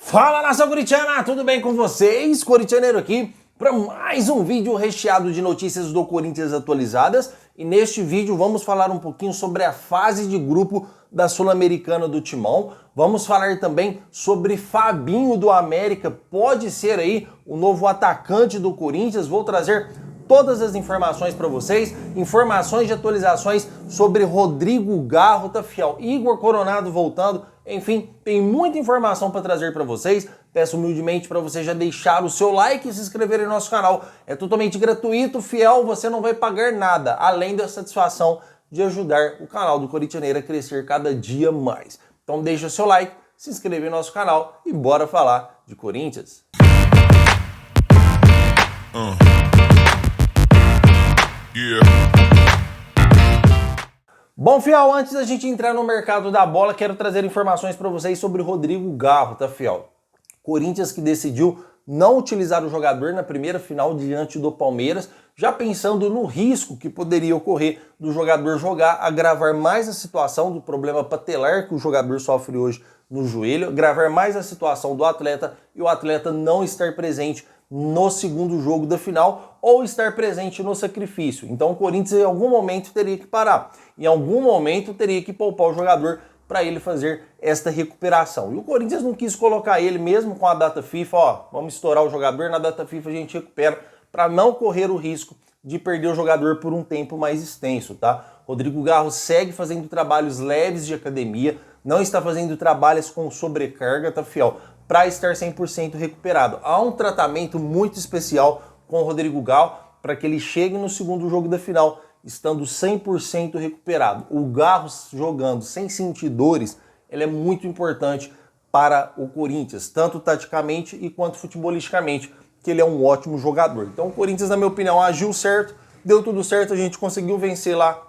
Fala, nação corintiana, tudo bem com vocês? Corintianeiro aqui para mais um vídeo recheado de notícias do Corinthians atualizadas. E neste vídeo vamos falar um pouquinho sobre a fase de grupo da Sul-Americana do Timão. Vamos falar também sobre Fabinho do América, pode ser aí o novo atacante do Corinthians. Vou trazer todas as informações para vocês, informações de atualizações sobre Rodrigo Garro, tá fiel, Igor Coronado voltando, enfim, tem muita informação para trazer para vocês. Peço humildemente para você já deixar o seu like e se inscrever no nosso canal. É totalmente gratuito, fiel, você não vai pagar nada, além da satisfação de ajudar o canal do Corintianeiro a crescer cada dia mais. Então deixa o seu like, se inscreve no nosso canal e bora falar de Corinthians. Bom, fiel, antes da gente entrar no mercado da bola, quero trazer informações para vocês sobre Rodrigo Garro, tá, fiel? Corinthians que decidiu não utilizar o jogador na primeira final diante do Palmeiras, já pensando no risco que poderia ocorrer do jogador jogar, agravar mais a situação do problema patelar que o jogador sofre hoje no joelho, agravar mais a situação do atleta e o atleta não estar presente no segundo jogo da final ou estar presente no sacrifício. Então o Corinthians em algum momento teria que parar, em algum momento teria que poupar o jogador para ele fazer esta recuperação. E o Corinthians não quis colocar ele mesmo com a data FIFA, ó, vamos estourar o jogador, na data FIFA a gente recupera, para não correr o risco de perder o jogador por um tempo mais extenso, tá? Rodrigo Garro segue fazendo trabalhos leves de academia, não está fazendo trabalhos com sobrecarga, tá, fiel? Para estar 100% recuperado. Há um tratamento muito especial com o Rodrigo Garro para que ele chegue no segundo jogo da final estando 100% recuperado. O Garro jogando sem sentir dores, ele é muito importante para o Corinthians, tanto taticamente e quanto futebolisticamente, que ele é um ótimo jogador. Então o Corinthians, na minha opinião, agiu certo, deu tudo certo, a gente conseguiu vencer lá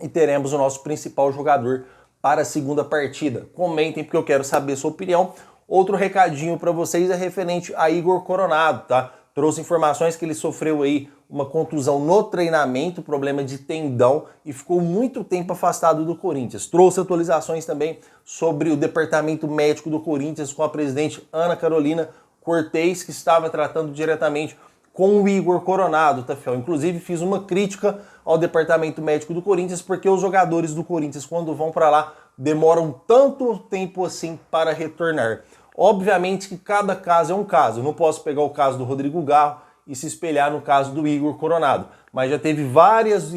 e teremos o nosso principal jogador para a segunda partida. Comentem porque eu quero saber a sua opinião. Outro recadinho para vocês é referente a Igor Coronado, tá? Trouxe informações que ele sofreu aí uma contusão no treinamento, problema de tendão e ficou muito tempo afastado do Corinthians. Trouxe atualizações também sobre o departamento médico do Corinthians com a presidente Ana Carolina Cortez, que estava tratando diretamente com o Igor Coronado, tá, fiel? Inclusive fiz uma crítica ao departamento médico do Corinthians porque os jogadores do Corinthians, quando vão para lá, demoram tanto tempo assim para retornar. Obviamente que cada caso é um caso. Eu não posso pegar o caso do Rodrigo Garro e se espelhar no caso do Igor Coronado. Mas já teve vários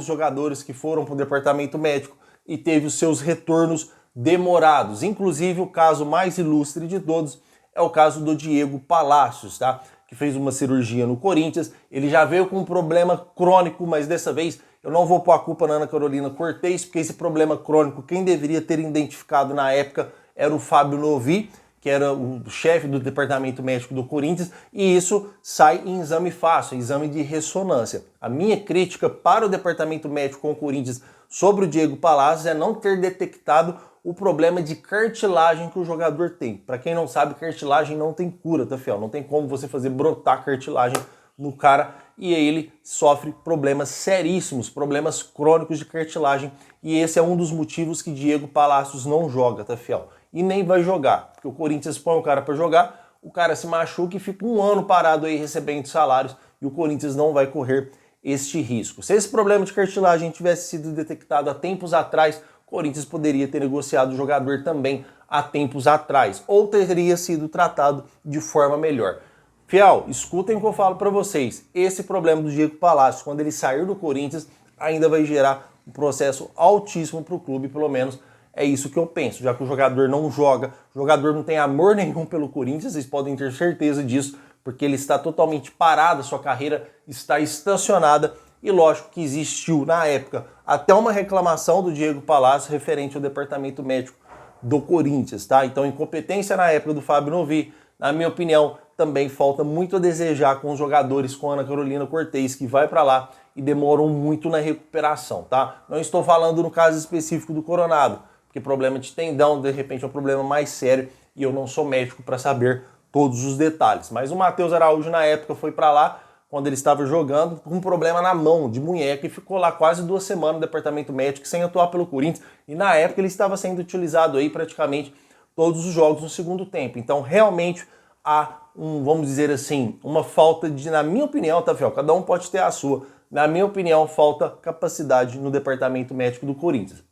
jogadores que foram para o departamento médico e teve os seus retornos demorados. Inclusive o caso mais ilustre de todos é o caso do Diego Palacios, tá? Que fez uma cirurgia no Corinthians. Ele já veio com um problema crônico, mas dessa vez eu não vou pôr a culpa na Ana Carolina Cortez, porque esse problema crônico, quem deveria ter identificado na época era o Fábio Novi, que era o chefe do departamento médico do Corinthians, e isso sai em exame fácil, exame de ressonância. A minha crítica para o departamento médico com o Corinthians sobre o Diego Palacios é não ter detectado o problema de cartilagem que o jogador tem. Para quem não sabe, cartilagem não tem cura, tá, fiel? Não tem como você fazer brotar cartilagem no cara e ele sofre problemas seríssimos, problemas crônicos de cartilagem, e esse é um dos motivos que Diego Palacios não joga, tá, fiel? E nem vai jogar, porque o Corinthians põe o cara para jogar, o cara se machuca e fica um ano parado aí recebendo salários e o Corinthians não vai correr este risco. Se esse problema de cartilagem tivesse sido detectado há tempos atrás, o Corinthians poderia ter negociado o jogador também há tempos atrás, ou teria sido tratado de forma melhor. Fiel, escutem o que eu falo para vocês. Esse problema do Diego Palacios, quando ele sair do Corinthians, ainda vai gerar um processo altíssimo para o clube, pelo menos é isso que eu penso, já que o jogador não joga, o jogador não tem amor nenhum pelo Corinthians, vocês podem ter certeza disso, porque ele está totalmente parado, a sua carreira está estacionada, e lógico que existiu na época até uma reclamação do Diego Palacios referente ao departamento médico do Corinthians, tá? Então incompetência na época do Fábio Novi, na minha opinião, também falta muito a desejar com os jogadores, com a Ana Carolina Cortez, que vai para lá e demoram muito na recuperação, tá? Não estou falando no caso específico do Coronado, porque problema de tendão, de repente, é um problema mais sério e eu não sou médico para saber todos os detalhes. Mas o Matheus Araújo, na época, foi para lá, quando ele estava jogando, com um problema na mão, de munheca, e ficou lá quase 2 semanas no departamento médico, sem atuar pelo Corinthians. E na época ele estava sendo utilizado aí praticamente todos os jogos no segundo tempo. Então, realmente, há vamos dizer assim, uma falta de, na minha opinião, tá, Fiel? Cada um pode ter a sua. Na minha opinião, falta capacidade no departamento médico do Corinthians.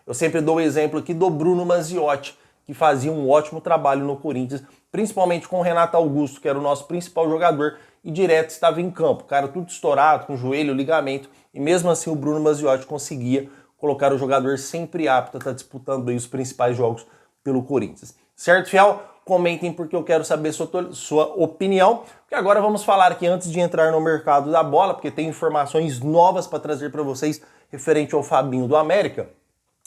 Eu sempre dou o exemplo aqui do Bruno Manziotti, que fazia um ótimo trabalho no Corinthians, principalmente com o Renato Augusto, que era o nosso principal jogador, e direto estava em campo. Cara, tudo estourado, com joelho, ligamento, e mesmo assim o Bruno Manziotti conseguia colocar o jogador sempre apto a estar disputando aí os principais jogos pelo Corinthians. Certo, Fiel? Comentem porque eu quero saber sua opinião. Porque agora vamos falar aqui, antes de entrar no mercado da bola, porque tem informações novas para trazer para vocês referente ao Fabinho do América.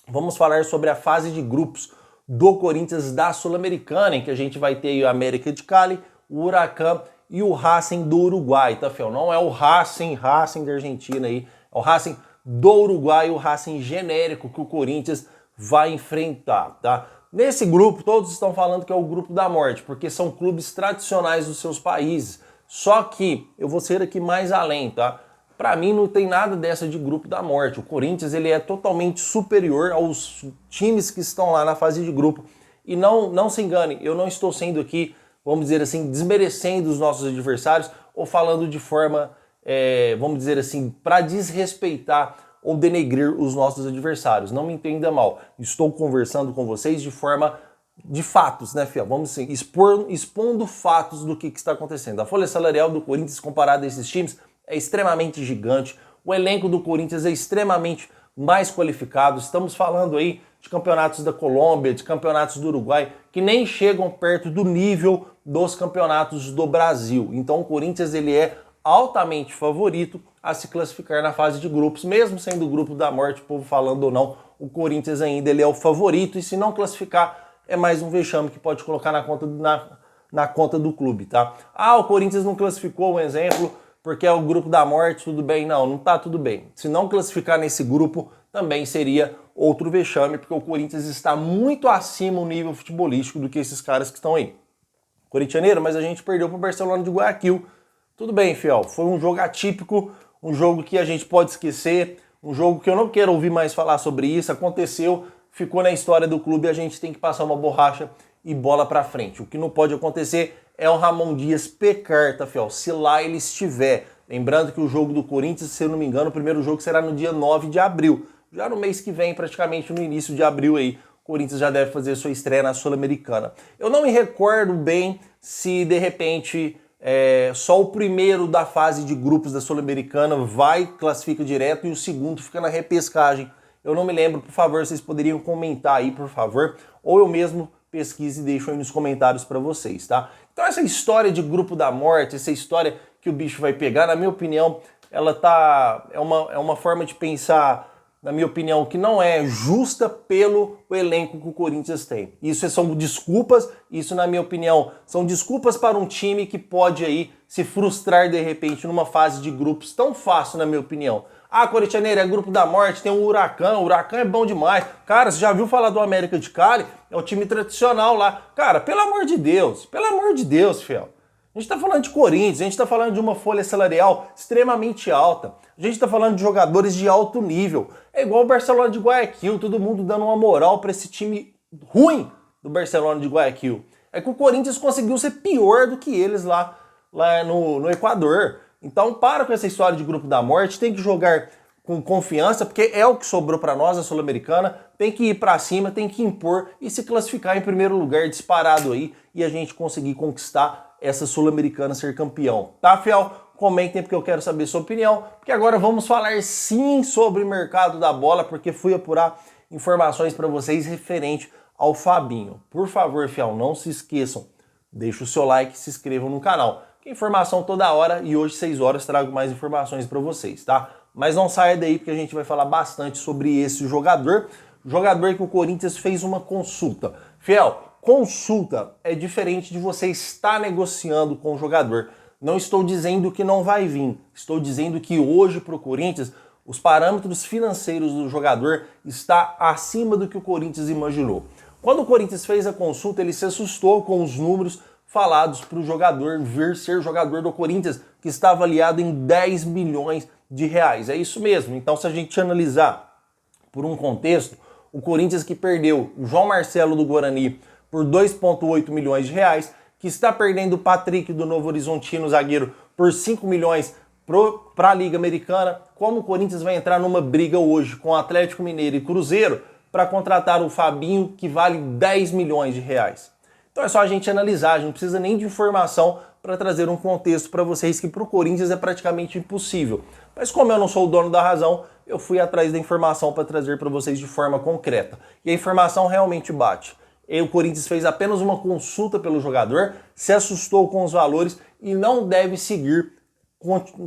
Vamos falar sobre a fase de grupos do Corinthians da Sul-Americana, em que a gente vai ter aí o América de Cali, o Huracan e o Racing do Uruguai, tá, Fiel? Não é o Racing da Argentina aí, é o Racing do Uruguai, o Racing genérico que o Corinthians vai enfrentar, tá? Nesse grupo, todos estão falando que é o grupo da morte, porque são clubes tradicionais dos seus países. Só que eu vou ser aqui mais além, tá? Para mim não tem nada dessa de grupo da morte. O Corinthians ele é totalmente superior aos times que estão lá na fase de grupo. E não se engane, eu não estou sendo aqui, vamos dizer assim, desmerecendo os nossos adversários ou falando de forma, vamos dizer assim, para desrespeitar ou denegrir os nossos adversários. Não me entenda mal. Estou conversando com vocês de forma de fatos, né, Fiel? Vamos assim, expondo fatos do que está acontecendo. A folha salarial do Corinthians comparada a esses times é extremamente gigante. O elenco do Corinthians é extremamente mais qualificado. Estamos falando aí de campeonatos da Colômbia, de campeonatos do Uruguai, que nem chegam perto do nível dos campeonatos do Brasil. Então o Corinthians ele é altamente favorito a se classificar na fase de grupos, mesmo sendo o grupo da morte, o povo falando ou não, o Corinthians ainda ele é o favorito, e se não classificar, é mais um vexame que pode colocar na conta do clube, tá? Ah, o Corinthians não classificou, um exemplo, porque é o grupo da morte, tudo bem? Não tá tudo bem. Se não classificar nesse grupo, também seria outro vexame, porque o Corinthians está muito acima o nível futebolístico do que esses caras que estão aí. Corintianeiro, mas a gente perdeu para o Barcelona de Guayaquil. Tudo bem, Fiel, foi um jogo atípico, um jogo que a gente pode esquecer, um jogo que eu não quero ouvir mais falar sobre isso, aconteceu, ficou na história do clube e a gente tem que passar uma borracha e bola pra frente. O que não pode acontecer é o Ramon Dias pecar, tá, Fiel? Se lá ele estiver. Lembrando que o jogo do Corinthians, se eu não me engano, o primeiro jogo será no dia 9 de abril. Já no mês que vem, praticamente no início de abril aí, o Corinthians já deve fazer sua estreia na Sul-Americana. Eu não me recordo bem se, de repente, só o primeiro da fase de grupos da Sul-Americana classifica direto e o segundo fica na repescagem. Eu não me lembro, por favor, vocês poderiam comentar aí, por favor, ou eu mesmo pesquiso e deixo aí nos comentários para vocês, tá? Então essa história de grupo da morte, essa história que o bicho vai pegar, na minha opinião, ela é uma forma de pensar, na minha opinião, que não é justa pelo elenco que o Corinthians tem. Isso são desculpas, isso na minha opinião, são desculpas para um time que pode aí se frustrar de repente numa fase de grupos tão fácil, na minha opinião. Ah, Corintianeiro, é grupo da morte, tem o Huracan é bom demais. Cara, você já viu falar do América de Cali? É o time tradicional lá. Cara, pelo amor de Deus, fiel. A gente tá falando de Corinthians, a gente tá falando de uma folha salarial extremamente alta. A gente tá falando de jogadores de alto nível. É igual o Barcelona de Guayaquil, todo mundo dando uma moral para esse time ruim do Barcelona de Guayaquil. É que o Corinthians conseguiu ser pior do que eles lá no Equador. Então para com essa história de grupo da morte, tem que jogar com confiança, porque é o que sobrou para nós, a Sul-Americana, tem que ir para cima, tem que impor e se classificar em primeiro lugar disparado aí e a gente conseguir conquistar essa Sul-Americana, ser campeão. Tá, Fiel? Comentem porque eu quero saber sua opinião, porque agora vamos falar sim sobre o mercado da bola, porque fui apurar informações para vocês referente ao Fabinho. Por favor, Fiel, não se esqueçam, deixa o seu like e se inscrevam no canal. Que informação toda hora e hoje 6 horas trago mais informações para vocês, tá? Mas não saia daí porque a gente vai falar bastante sobre esse jogador que o Corinthians fez uma consulta. Fiel, consulta é diferente de você estar negociando com o jogador. Não estou dizendo que não vai vir, estou dizendo que hoje para o Corinthians os parâmetros financeiros do jogador está acima do que o Corinthians imaginou. Quando o Corinthians fez a consulta, ele se assustou com os números falados para o jogador vir ser jogador do Corinthians, que está avaliado em 10 milhões de reais. É isso mesmo. Então, se a gente analisar por um contexto, O Corinthians que perdeu o João Marcelo do Guarani por 2,8 milhões de reais, que está perdendo o Patrick do Novo Horizontino, zagueiro, por 5 milhões para a Liga Americana. Como o Corinthians vai entrar numa briga hoje com o Atlético Mineiro e Cruzeiro para contratar o Fabinho, que vale 10 milhões de reais. Então é só a gente analisar, a gente não precisa nem de informação para trazer um contexto para vocês que para o Corinthians é praticamente impossível. Mas como eu não sou o dono da razão, eu fui atrás da informação para trazer para vocês de forma concreta. E a informação realmente bate. O Corinthians fez apenas uma consulta pelo jogador, se assustou com os valores e não deve seguir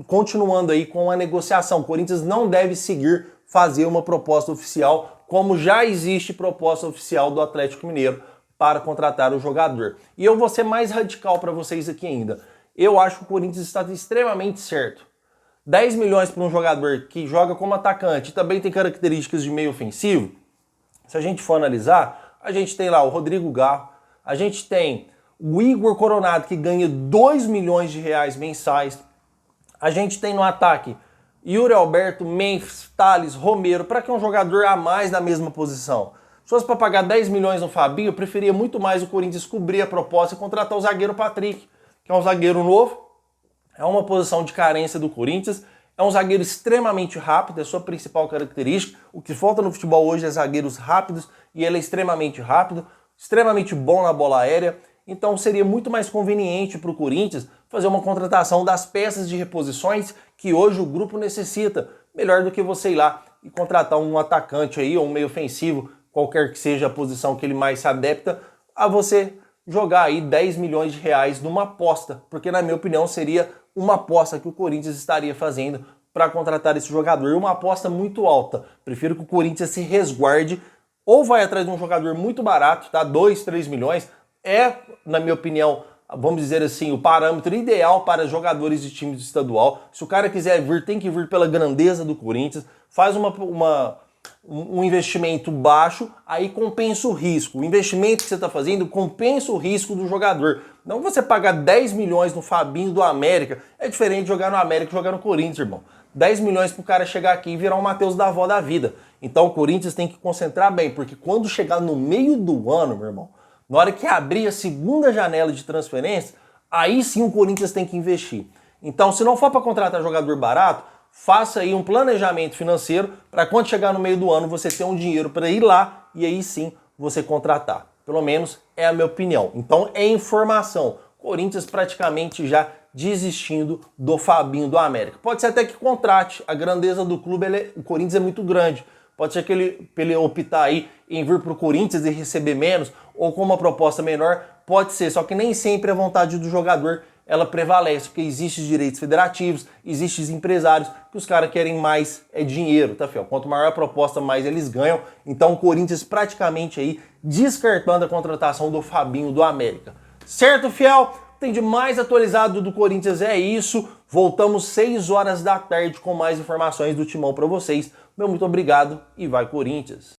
continuando aí com a negociação. O Corinthians não deve seguir fazer uma proposta oficial, como já existe proposta oficial do Atlético Mineiro para contratar o jogador. E eu vou ser mais radical para vocês aqui ainda. Eu acho que o Corinthians está extremamente certo. 10 milhões para um jogador que joga como atacante e também tem características de meio ofensivo. Se a gente for analisar, a gente tem lá o Rodrigo Garro, a gente tem o Igor Coronado, que ganha 2 milhões de reais mensais. A gente tem no ataque Yuri Alberto, Memphis, Thales, Romero, para que um jogador a mais na mesma posição. Se fosse para pagar 10 milhões no Fabinho, eu preferia muito mais o Corinthians cobrir a proposta e contratar o zagueiro Patrick, que é um zagueiro novo, é uma posição de carência do Corinthians, é um zagueiro extremamente rápido, é a sua principal característica. O que falta no futebol hoje é zagueiros rápidos e ele é extremamente rápido, extremamente bom na bola aérea. Então seria muito mais conveniente para o Corinthians fazer uma contratação das peças de reposições que hoje o grupo necessita, melhor do que você ir lá e contratar um atacante aí ou um meio ofensivo, qualquer que seja a posição que ele mais se adapta, a você jogar aí 10 milhões de reais numa aposta, porque na minha opinião seria uma aposta que o Corinthians estaria fazendo para contratar esse jogador, e uma aposta muito alta. Prefiro que o Corinthians se resguarde, ou vai atrás de um jogador muito barato, tá? 2, 3 milhões, na minha opinião, vamos dizer assim, o parâmetro ideal para jogadores de time estadual. Se o cara quiser vir, tem que vir pela grandeza do Corinthians, faz um investimento baixo, aí compensa o risco. O investimento que você está fazendo compensa o risco do jogador. Não você pagar 10 milhões no Fabinho do América, é diferente de jogar no América e jogar no Corinthians, irmão. 10 milhões para o cara chegar aqui e virar um Matheus da avó da vida. Então o Corinthians tem que concentrar bem, porque quando chegar no meio do ano, meu irmão, na hora que abrir a segunda janela de transferência, aí sim o Corinthians tem que investir. Então, se não for para contratar jogador barato, faça aí um planejamento financeiro para quando chegar no meio do ano você ter um dinheiro para ir lá e aí sim você contratar. Pelo menos é a minha opinião. Então é informação. Corinthians praticamente já desistindo do Fabinho do América. Pode ser até que contrate. A grandeza do clube, o Corinthians é muito grande. Pode ser que ele optar aí em vir para o Corinthians e receber menos ou com uma proposta menor. Pode ser, só que nem sempre a vontade do jogador ela prevalece, porque existem direitos federativos, existem empresários que os caras querem mais dinheiro, tá, fiel? Quanto maior a proposta, mais eles ganham. Então o Corinthians praticamente aí descartando a contratação do Fabinho do América. Certo, fiel? Tem de mais atualizado do Corinthians, é isso. Voltamos 6 horas da tarde com mais informações do Timão para vocês. Meu muito obrigado e vai Corinthians!